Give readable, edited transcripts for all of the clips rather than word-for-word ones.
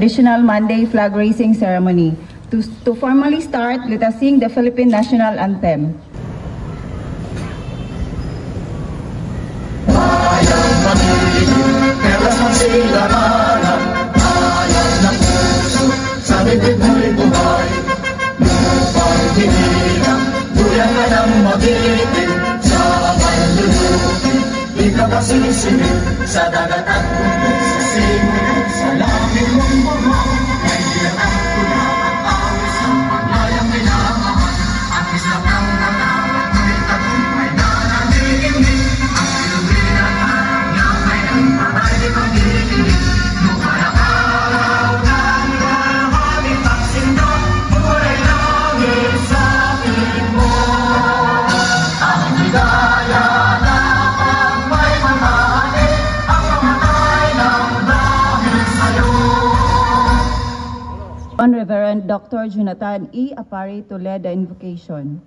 traditional Monday flag raising ceremony. To formally start, let us sing the Philippine National Anthem. Sa dagat at bundok, sa simula, sa langit mong bumaw, ay dilatang tulad at awis ang paglayang minamahal. Ang isang ang nanaman, may tagumpay na nanginginig. Ang sinubinan na nangyamay ng patay di pag-iinig. Nukay ang araw ng maraming pagsinda, buhay langit sa akin mo. Ang hidaya na Reverend Dr. Jonathan E. Apari to lead the invocation.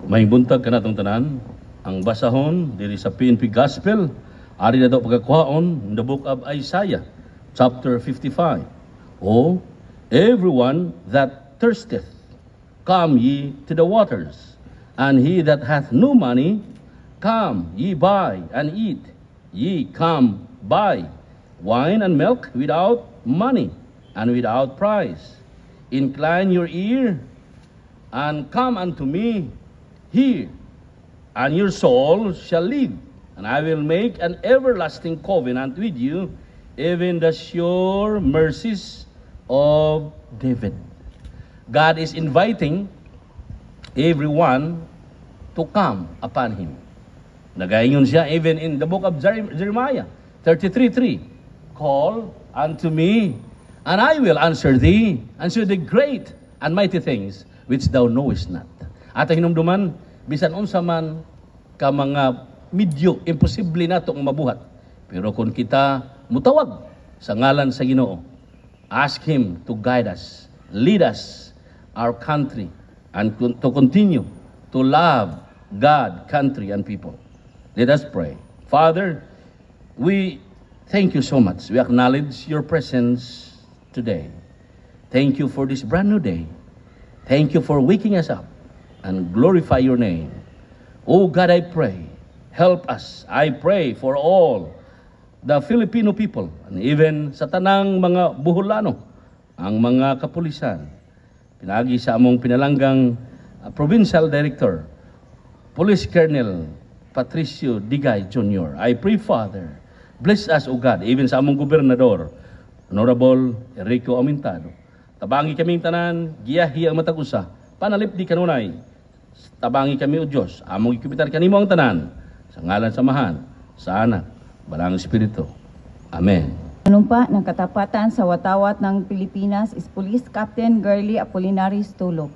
May buntag ka natong tanan, ang basahon diri sa PNP Gospel, ari na daw pagkakuhaon, the book of Isaiah, chapter 55. O, everyone that thirsteth, come ye to the waters, and he that hath no money, come ye buy and eat, ye come buy wine and milk without money and without price. Incline your ear and come unto me, hear, and your soul shall live, and I will make an everlasting covenant with you, even the sure mercies of David. God is inviting everyone to come upon Him. Nagaingon siya even in the book of Jeremiah 33:3. Call unto me, and I will answer thee, and show thee great and mighty things which thou knowest not. At hinumduman, bisan unsa man ka mga medyo imposible nato ang mabuhat. Pero kung kita mutawag sa ngalan sa Ginoo, ask Him to guide us, lead us, our country, and to continue to love God, country, and people. Let us pray. Father, we thank you so much. We acknowledge your presence today. Thank you for this brand new day. Thank you for waking us up and glorify your name. Oh God, I pray, help us. I pray for all the Filipino people and even sa tanang mga Buholano, ang mga kapulisan. Pinagi sa among pinalanggang Provincial Director, Police Colonel Patricio Digay Jr. I pray, Father, bless us, O God, even sa among gobernador, Honorable Enrico Amintado. Tabangi kaming tanan, giyahi ang matag usa, panalip di kanunay. Tabangi kami, O Diyos, among ikupitar kanimo ang tanan, sa ngalan samahan, sa anak, balang Espiritu. Amen. Panumpa ng katapatan sa watawat ng Pilipinas is Police Captain Girly Apolinaris Tulog.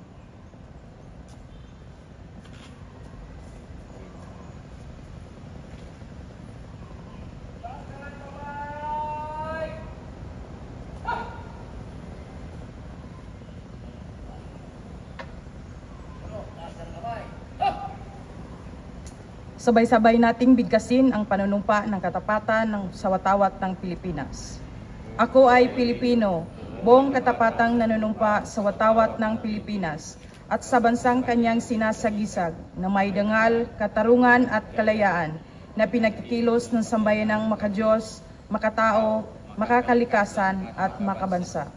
Sabay-sabay nating bigkasin ang panunumpa ng katapatan ng sawatawat ng Pilipinas. Ako ay Pilipino, buong katapatang nanunumpa sa watawat ng Pilipinas at sa bansang kanyang sinasagisag na may dangal, katarungan at kalayaan na pinagkikilos ng sambayanang makadiyos, makatao, makakalikasan at makabansa.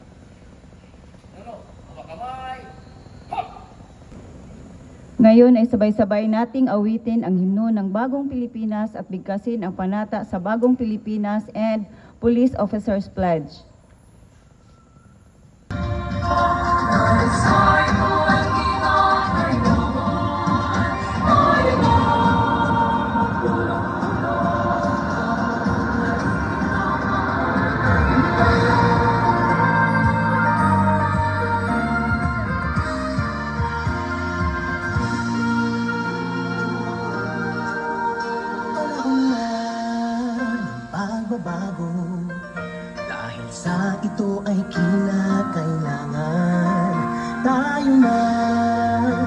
Ngayon ay sabay-sabay nating awitin ang himno ng Bagong Pilipinas at bigkasin ang panata sa Bagong Pilipinas and Police Officers Pledge. Bago dahil sa ito ay kinakailangan tayo na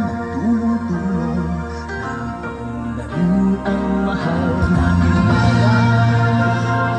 magtulong-tulong upang paunlarin ang mahal nating bayan.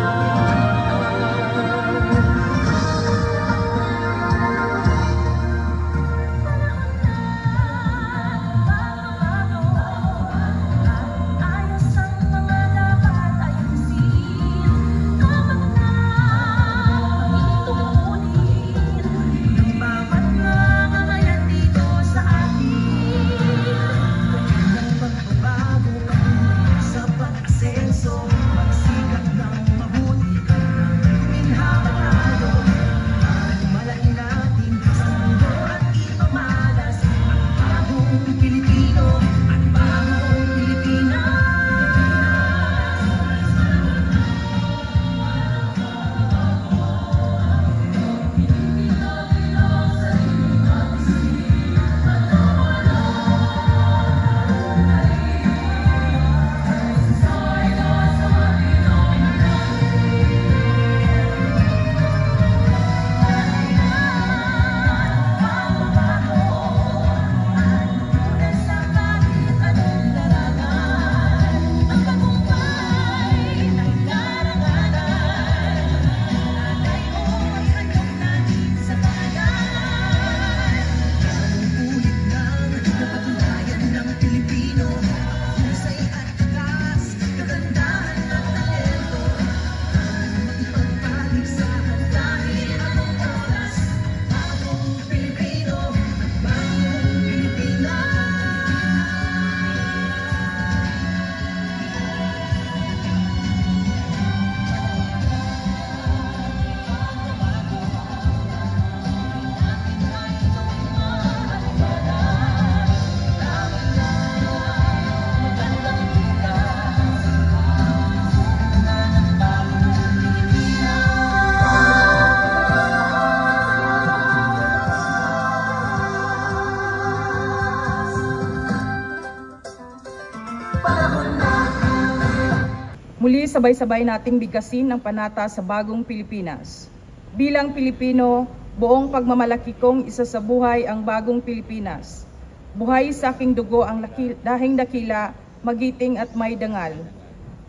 Muli sabay-sabay nating bigkasin ang panata sa bagong Pilipinas. Bilang Pilipino, buong pagmamalaki kong isa sa buhay ang bagong Pilipinas. Buhay sa aking dugo ang dahing dakila, magiting at may dangal.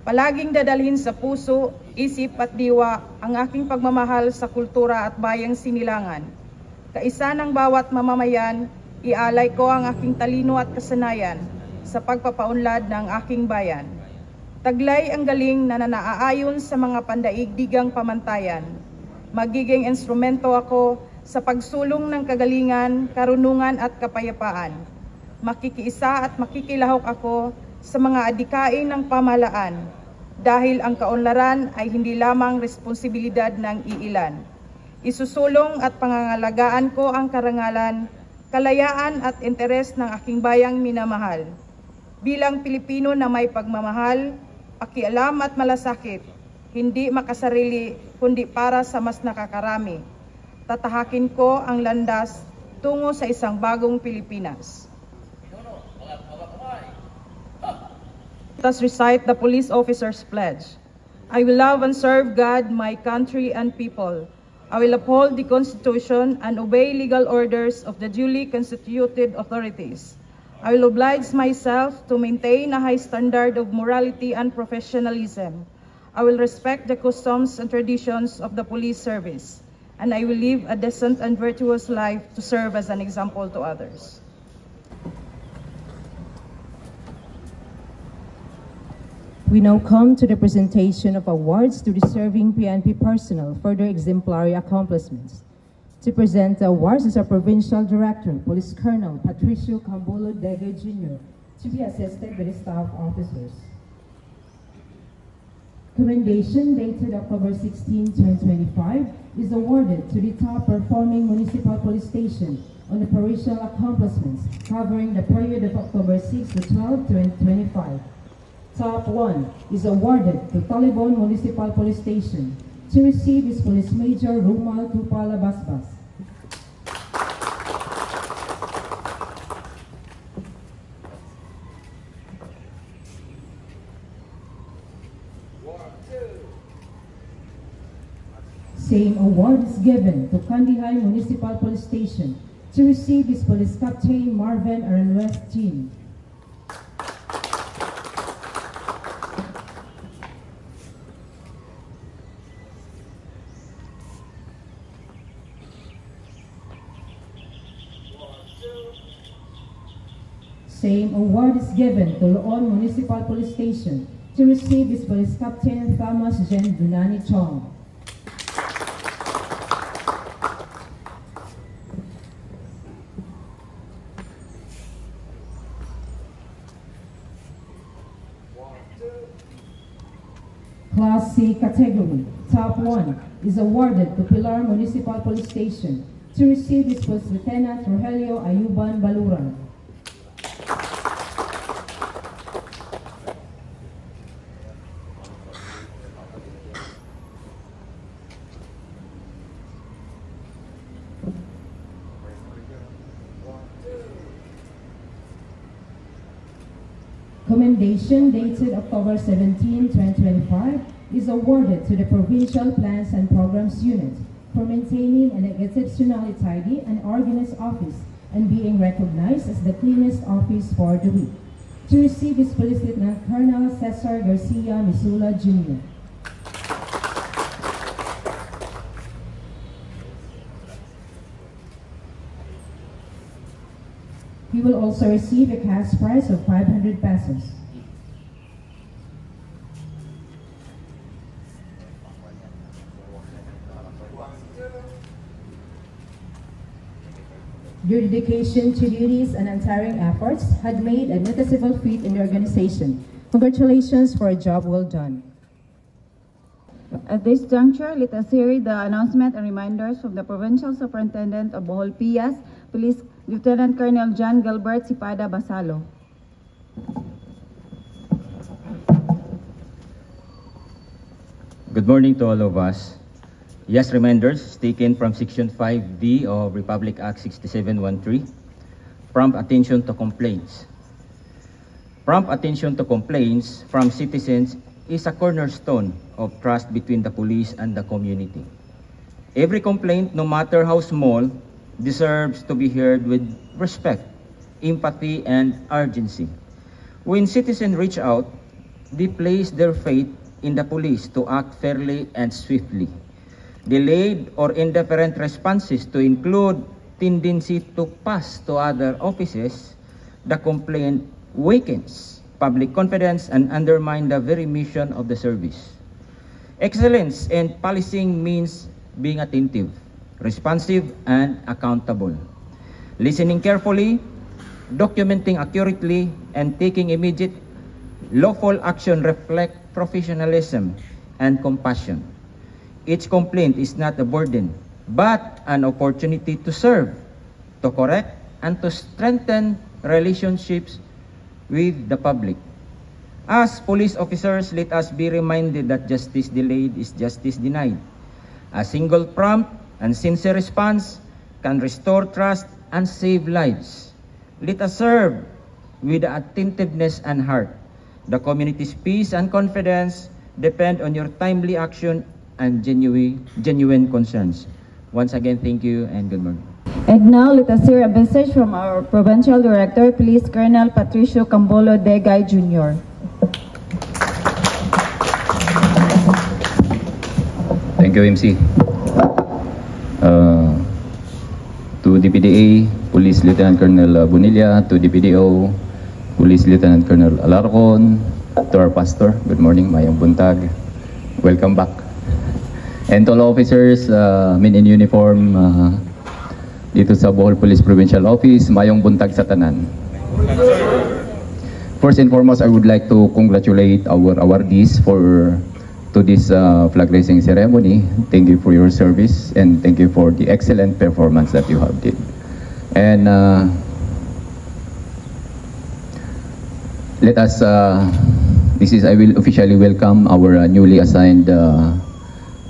Palaging dadalhin sa puso, isip at diwa ang aking pagmamahal sa kultura at bayang sinilangan. Kaisa ng bawat mamamayan, ialay ko ang aking talino at kasanayan sa pagpapaunlad ng aking bayan. Taglay ang galing na naaayon sa mga pandaigdigang pamantayan. Magiging instrumento ako sa pagsulong ng kagalingan, karunungan at kapayapaan. Makikiisa at makikilahok ako sa mga adikain ng pamahalaan dahil ang kaunlaran ay hindi lamang responsibilidad ng iilan. Isusulong at pangangalagaan ko ang karangalan, kalayaan at interes ng aking bayang minamahal. Bilang Pilipino na may pagmamahal, pakialam at malasakit, hindi makasarili kundi para sa mas nakakarami. Tatahakin ko ang landas tungo sa isang bagong Pilipinas. Let us recite the police officer's pledge. I will love and serve God, my country, and people. I will uphold the Constitution and obey legal orders of the duly constituted authorities. I will oblige myself to maintain a high standard of morality and professionalism. I will respect the customs and traditions of the police service, and I will live a decent and virtuous life to serve as an example to others. We now come to the presentation of awards to deserving PNP personnel for their exemplary accomplishments. To present the awards is our Provincial Director, Police Colonel Patricio Cambulo Dega Jr., to be assisted by the staff officers. Commendation dated October 16, 2025 is awarded to the top performing municipal police station on operational accomplishments covering the period of October 6 to 12, 2025. Top 1 is awarded to Talibon Municipal Police Station. To receive is Police Major Rumal Tupala Basbas. Same award is given to Kandihay Municipal Police Station. To receive is Police Captain Marvin Aranwes Jean. Same award is given to Loon Municipal Police Station. To receive is Police Captain Thomas Jen Dunani Chong. Class C category, top 1 is awarded to Pilar Municipal Police Station. To receive is Police Lieutenant Rogelio Ayuban Baluran. Commendation dated October 17, 2025 is awarded to the Provincial Plans and Programs Unit for maintaining an exceptionally tidy and organized office and being recognized as the cleanest office for the week. To receive is Police Lieutenant Colonel Cesar Garcia Misula Jr. He will also receive a cash prize of 500 pesos. Your dedication to duties and untiring efforts had made a noticeable feat in the organization. Congratulations for a job well done. At this juncture, let us hear the announcement and reminders from the Provincial Superintendent of Bohol Pias, Police Lieutenant Colonel John Gilbert Sipada Basalo. Good morning to all of us. Yes, reminders taken from Section 5D of Republic Act 6713. Prompt attention to complaints. Prompt attention to complaints from citizens is a cornerstone of trust between the police and the community. Every complaint, no matter how small, deserves to be heard with respect, empathy, and urgency. When citizens reach out, they place their faith in the police to act fairly and swiftly. Delayed or indifferent responses to include tendency to pass to other offices, the complaint weakens public confidence and undermine the very mission of the service. Excellence in policing means being attentive, responsive, and accountable. Listening carefully, documenting accurately, and taking immediate lawful action reflect professionalism and compassion. Each complaint is not a burden, but an opportunity to serve, to correct, and to strengthen relationships with the public. As police officers, let us be reminded that justice delayed is justice denied. A single prompt and sincere response can restore trust and save lives. Let us serve with attentiveness and heart. The community's peace and confidence depend on your timely action and genuine concerns. Once again, thank you and good morning. And now, let us hear a message from our Provincial Director, Police Colonel Patricio Cambolo Degay Jr. Thank you, MC. To DPDA, Police Lieutenant Colonel Bonilla, to DPDO, Police Lieutenant Colonel Alarcon, to our pastor, good morning, Mayong Buntag, welcome back. And to all officers, men in uniform, dito sa Bohol Police Provincial Office, Mayong Buntag sa tanan. First and foremost, I would like to congratulate our awardees to this flag raising ceremony. Thank you for your service and thank you for the excellent performance that you have did. And let us, I will officially welcome our newly assigned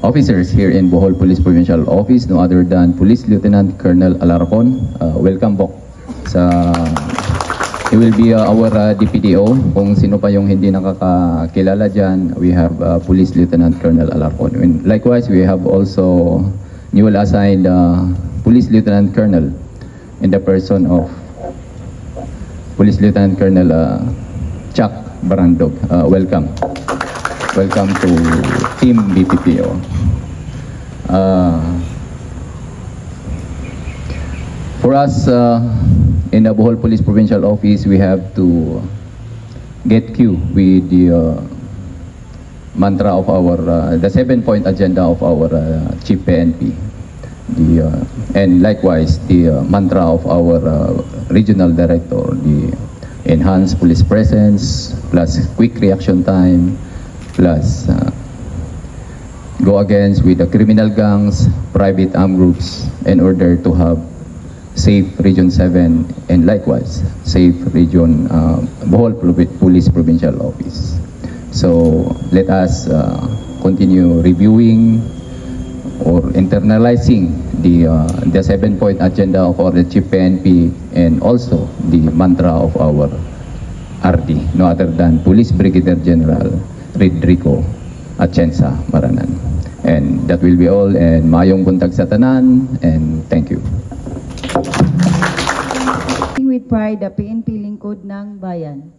officers here in Bohol Police Provincial Office, no other than Police Lieutenant Colonel Alarcon. Welcome po. He will be our DPDO. Kung sino pa yung hindi nakakakilala dyan, we have Police Lieutenant Colonel Alarcon. And likewise, we have also newly assigned Police Lieutenant Colonel in the person of Police Lieutenant Colonel Chuck Barandog. Welcome. Welcome to Team BPPO. For us, in the Bohol Police Provincial Office, we have to get cue with the mantra of our, the 7-point agenda of our Chief PNP. And likewise, the mantra of our Regional Director, the enhanced police presence, plus quick reaction time, plus go against with the criminal gangs, private armed groups, in order to have safe Region 7 and likewise safe Region Bohol Police Provincial Office. So let us continue reviewing or internalizing the 7-point agenda of our Chief PNP and also the mantra of our RD, no other than Police Brigadier General Rodrigo Atienza Maranan. And that will be all, and mayong buntag sa tanan, and thank you. With pride, the PNP lingkod ng bayan.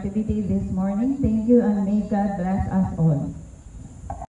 activity this morning. Thank you and may God bless us all.